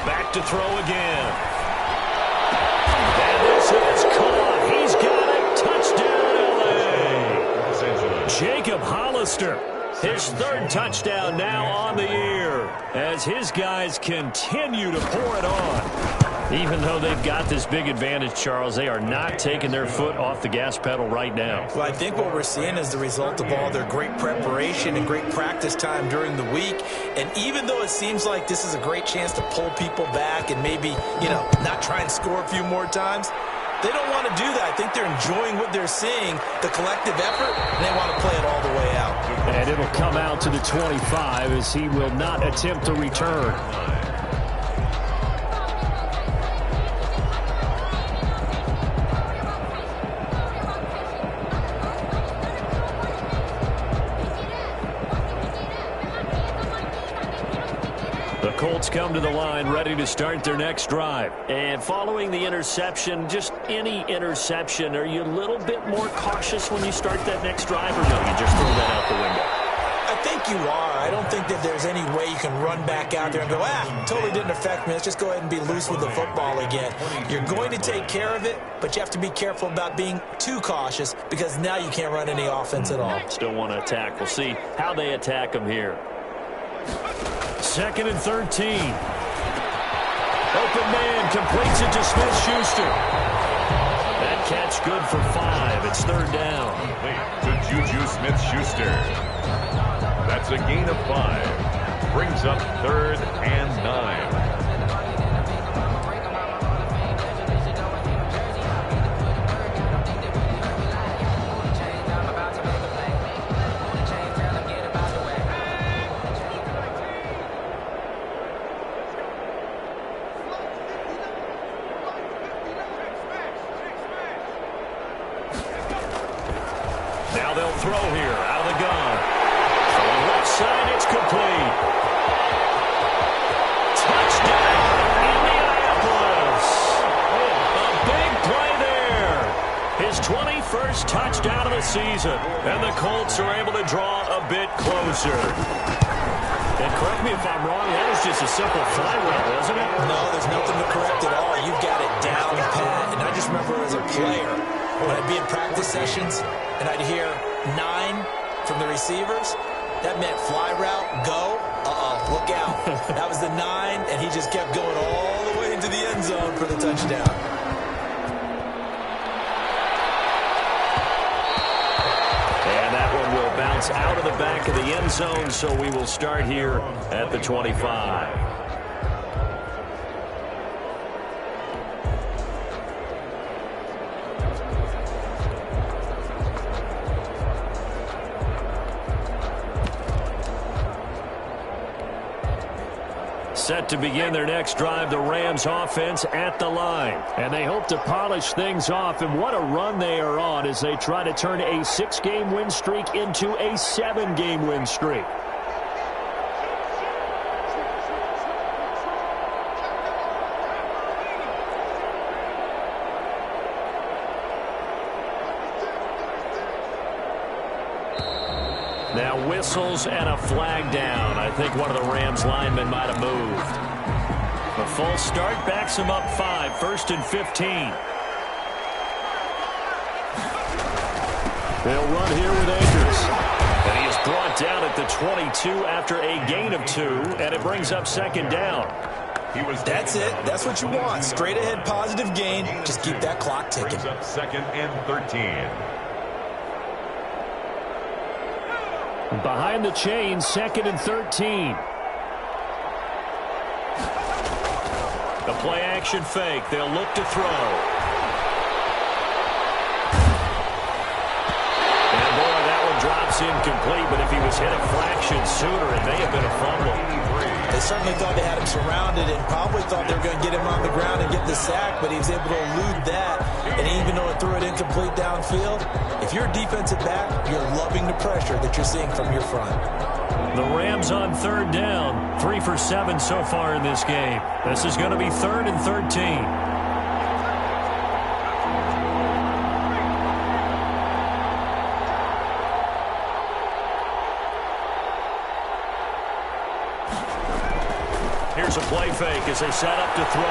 Back to throw again. And this is caught. He's got it. Touchdown, LA. Jacob Hollister. His third touchdown now on the year as his guys continue to pour it on. Even though they've got this big advantage, Charles, they are not taking their foot off the gas pedal right now. Well, I think what we're seeing is the result of all their great preparation and great practice time during the week. And even though it seems like this is a great chance to pull people back and maybe, not try and score a few more times, they don't want to do that. I think they're enjoying what they're seeing, the collective effort, and they want to play it all the way out. And it'll come out to the 25 as he will not attempt to return. Colts come to the line ready to start their next drive. And following the interception, just any interception, are you a little bit more cautious when you start that next drive, or no, you just throw that out the window? I think you are. I don't think that there's any way you can run back out there and go, totally didn't affect me. Let's just go ahead and be loose with the football again. You're going to take care of it, but you have to be careful about being too cautious, because now you can't run any offense at all. Still want to attack. We'll see how they attack them here. 2nd and 13. Open man completes it to Smith-Schuster. That catch good for 5. It's 3rd down. To Juju Smith-Schuster. That's a gain of 5. Brings up 3rd and 9. Throw here out of the gun. From the left side, it's complete. Touchdown, Indianapolis. A big play there. His 21st touchdown of the season. And the Colts are able to draw a bit closer. And correct me if I'm wrong, that was just a simple fly route, wasn't it? No, there's nothing to correct at all. You've got it down pat. And I just remember as a player, when I'd be in practice sessions and I'd hear 9 from the receivers, that meant fly route, go, look out. That was the 9, and he just kept going all the way into the end zone for the touchdown. And that one will bounce out of the back of the end zone, so we will start here at the 25. Set to begin their next drive, the Rams offense at the line. And they hope to polish things off, and what a run they are on as they try to turn a 6-game win streak into a 7-game win streak. Now whistles and a flag down. I think one of the Rams linemen might have moved. The false start backs him up 5, 1st and 15. They'll run here with Akers. And he is brought down at the 22 after a gain of 2, and it brings up 2nd down. That's it. That's what you want. Straight ahead positive gain. Just keep that clock ticking. Brings up 2nd and 13. Behind the chain, 2nd and 13. The play action fake. They'll look to throw. And boy, that one drops incomplete, but if he was hit a fraction sooner, it may have been a fumble. They certainly thought they had him surrounded and probably thought they were going to get him on the ground and get the sack, but he was able to elude that. And even though it threw it incomplete downfield, if you're a defensive back, you're loving the pressure that you're seeing from your front. The Rams on 3rd down, 3 for 7 so far in this game. This is going to be 3rd and 13. Here's a play fake as they set up to throw.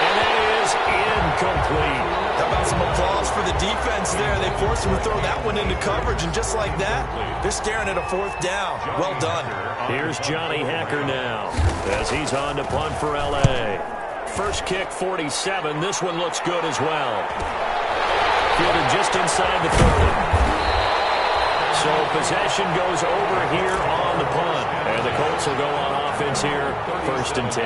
And that is incomplete. How about some applause for the defense there? They forced him to throw that one into coverage, and just like that, they're staring at a 4th down. Well done. Here's Johnny Hacker now as he's on to punt for L.A. First kick, 47. This one looks good as well. Fielded just inside the 30. So possession goes over here on the punt. And the Colts will go on offense here, 1st and 10.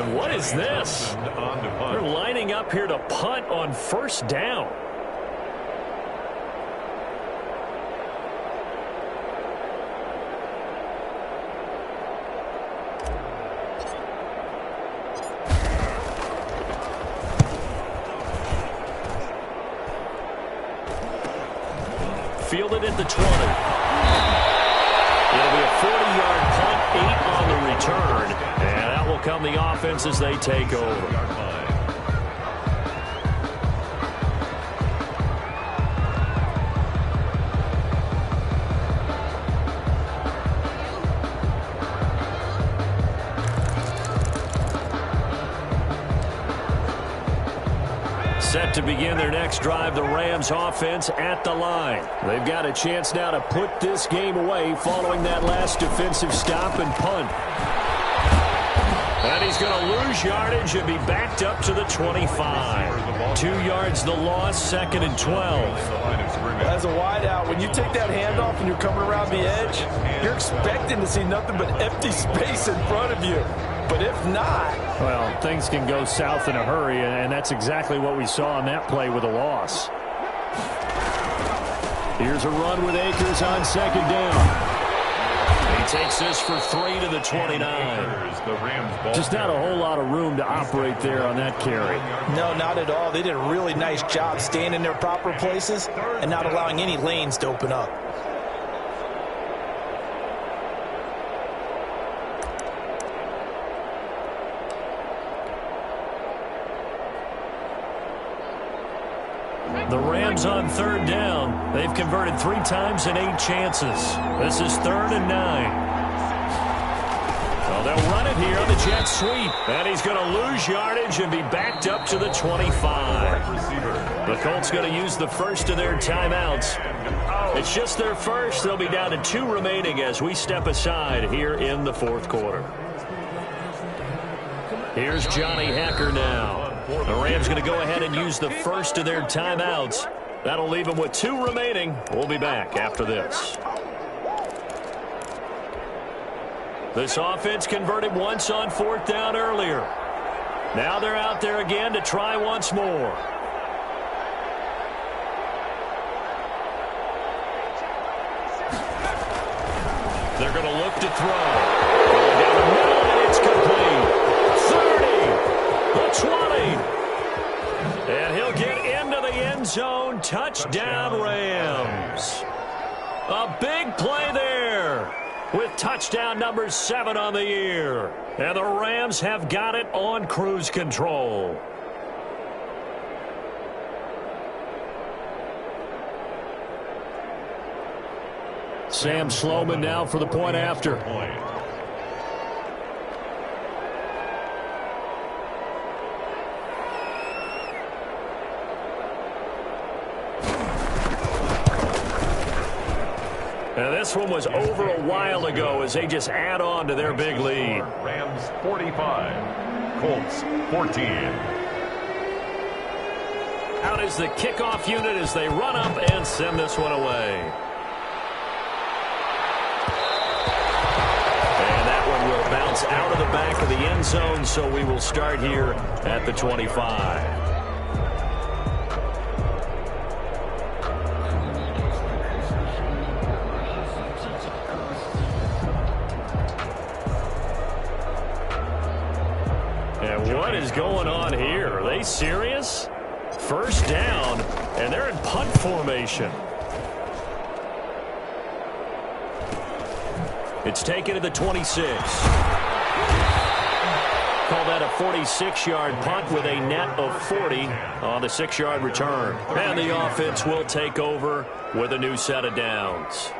And what is this? They're lining up here to punt on 1st down. Fielded at the 20. It'll be a 40-yard punt, 8 on the return. And that will come the offense as they take over. Set to begin their next drive, the Rams offense at the line. They've got a chance now to put this game away following that last defensive stop and punt. And he's going to lose yardage and be backed up to the 25. 2 yards the loss, 2nd and 12. As a wideout, when you take that handoff and you're coming around the edge, you're expecting to see nothing but empty space in front of you. But if not... Well, things can go south in a hurry, and that's exactly what we saw on that play with a loss. Here's a run with Akers on 2nd down. He takes this for 3 to the 29. Just not a whole lot of room to operate there on that carry. No, not at all. They did a really nice job staying in their proper places and not allowing any lanes to open up. The Rams on 3rd down. They've converted 3 times in 8 chances. This is 3rd and 9. Well, they'll run it here on the jet sweep. And he's going to lose yardage and be backed up to the 25. The Colts going to use the first of their timeouts. It's just their first. They'll be down to 2 remaining as we step aside here in the 4th quarter. Here's Johnny Hacker now. The Rams going to go ahead and use the first of their timeouts. That'll leave them with 2 remaining. We'll be back after this. This offense converted once on 4th down earlier. Now they're out there again to try once more. to throw. Going down the middle, and it's complete. 30, the 20. And he'll get into the end zone. Touchdown, Rams. A big play there with touchdown number 7 on the year. And the Rams have got it on cruise control. Sam Sloman now for the point after. And this one was over a while ago as they just add on to their big lead. Rams 45, Colts 14. Out is the kickoff unit as they run up and send this one away. And that one will bounce out of the back of the end zone, so we will start here at the 25. What is going on here? Are they serious? First down, and they're in punt formation. It's taken to the 26. Call that a 46-yard punt with a net of 40 on the 6-yard return. And the offense will take over with a new set of downs.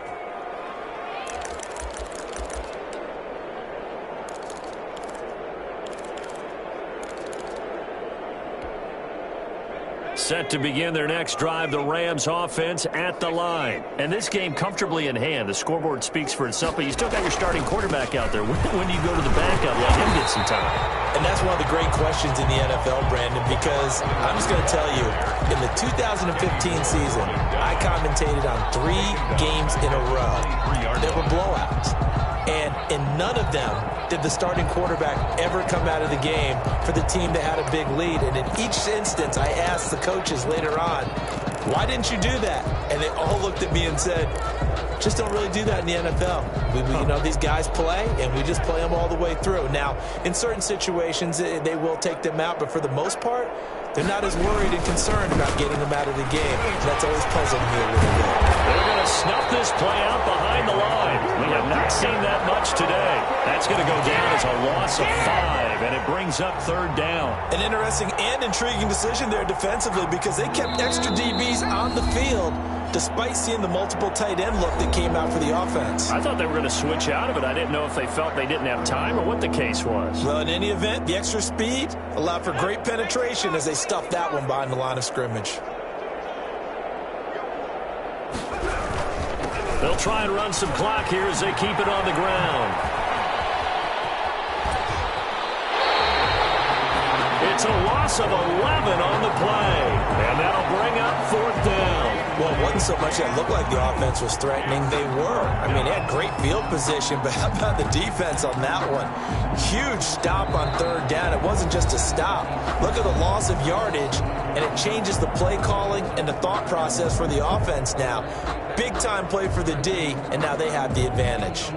Set to begin their next drive, the Rams offense at the line. And this game comfortably in hand. The scoreboard speaks for itself, but you still got your starting quarterback out there. When do you go to the backup, let him get some time? And that's one of the great questions in the NFL, Brandon, because I'm just going to tell you, in the 2015 season, I commentated on 3 games in a row. There were blowouts. And in none of them did the starting quarterback ever come out of the game for the team that had a big lead. And in each instance, I asked the coaches later on, why didn't you do that? And they all looked at me and said, just don't really do that in the NFL. You know, these guys play, and we just play them all the way through. Now, in certain situations, they will take them out, but for the most part, they're not as worried and concerned about getting them out of the game. That's always puzzled me a little bit. They're going to snuff this play out behind the line. We have not seen that much today. That's going to go down as a loss of 5, and it brings up 3rd down. An interesting and intriguing decision there defensively because they kept extra DBs on the field despite seeing the multiple tight end look that came out for the offense. I thought they were going to switch out of it. I didn't know if they felt they didn't have time or what the case was. Well, in any event, the extra speed allowed for great penetration as they stuffed that one behind the line of scrimmage. They'll try and run some clock here as they keep it on the ground. It's a loss of 11 on the play, and that'll bring up 4th down. Well, it wasn't so much that looked like the offense was threatening. They were. I mean, they had great field position, but how about the defense on that one? Huge stop on 3rd down. It wasn't just a stop. Look at the loss of yardage, and it changes the play calling and the thought process for the offense now. Big-time play for the D, and now they have the advantage.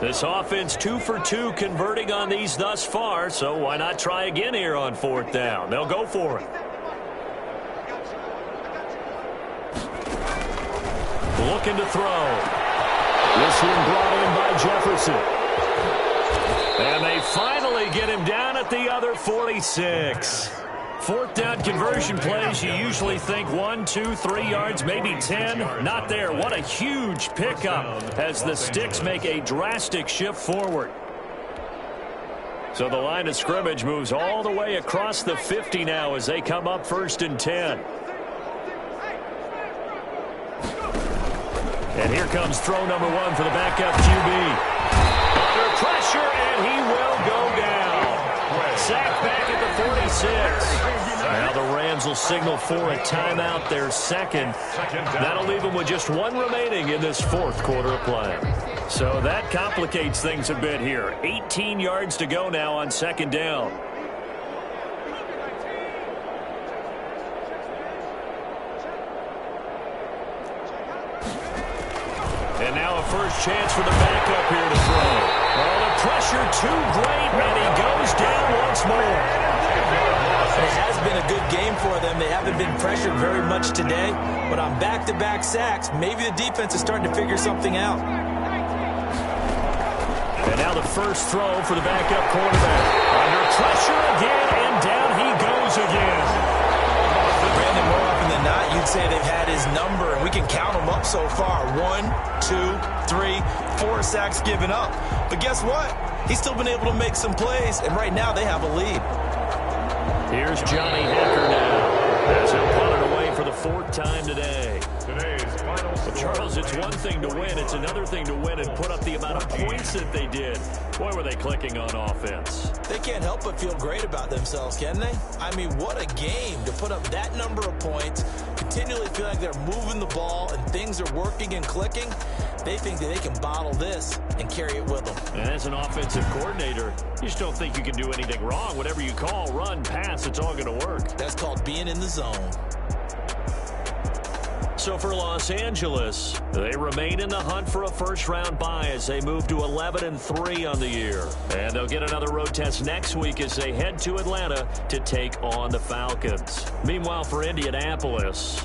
This offense 2 for 2 converting on these thus far, so why not try again here on 4th down? They'll go for it. Looking to throw. This one brought in by Jefferson. And they finally get him down at the other 46. 4th down conversion plays, you usually think 1, 2, 3 yards, maybe 10. Not there. What a huge pickup as the Sticks make a drastic shift forward. So the line of scrimmage moves all the way across the 50 now as they come up 1st and 10. And here comes throw number 1 for the backup QB. Under pressure, and he will go down. Sacked back at the 46. Now the Rams will signal for a timeout, their second. That'll leave them with just 1 remaining in this 4th quarter of play. So that complicates things a bit here. 18 yards to go now on second down. And now a first chance for the backup here to throw. Oh, the pressure too great, and he goes down once more. It has been a good game for them. They haven't been pressured very much today, but on back-to-back sacks, maybe the defense is starting to figure something out. And now the first throw for the backup quarterback. Under pressure again, and down he goes again. Brandon, more often than not, you'd say they've had his number, and we can count them up so far. 1, 2, 3, 4 sacks given up. But guess what? He's still been able to make some plays, and right now they have a lead. Here's Johnny Hekker now as he'll punt it away for the 4th time today. Well, Charles, it's one thing to win. It's another thing to win and put up the amount of points that they did. Boy, were they clicking on offense. They can't help but feel great about themselves, can they? I mean, what a game to put up that number of points, continually feel like they're moving the ball and things are working and clicking. They think that they can bottle this and carry it with them. And as an offensive coordinator, you just don't think you can do anything wrong. Whatever you call, run, pass, it's all going to work. That's called being in the zone. So for Los Angeles, they remain in the hunt for a first-round bye as they move to 11-3 on the year. And they'll get another road test next week as they head to Atlanta to take on the Falcons. Meanwhile, for Indianapolis,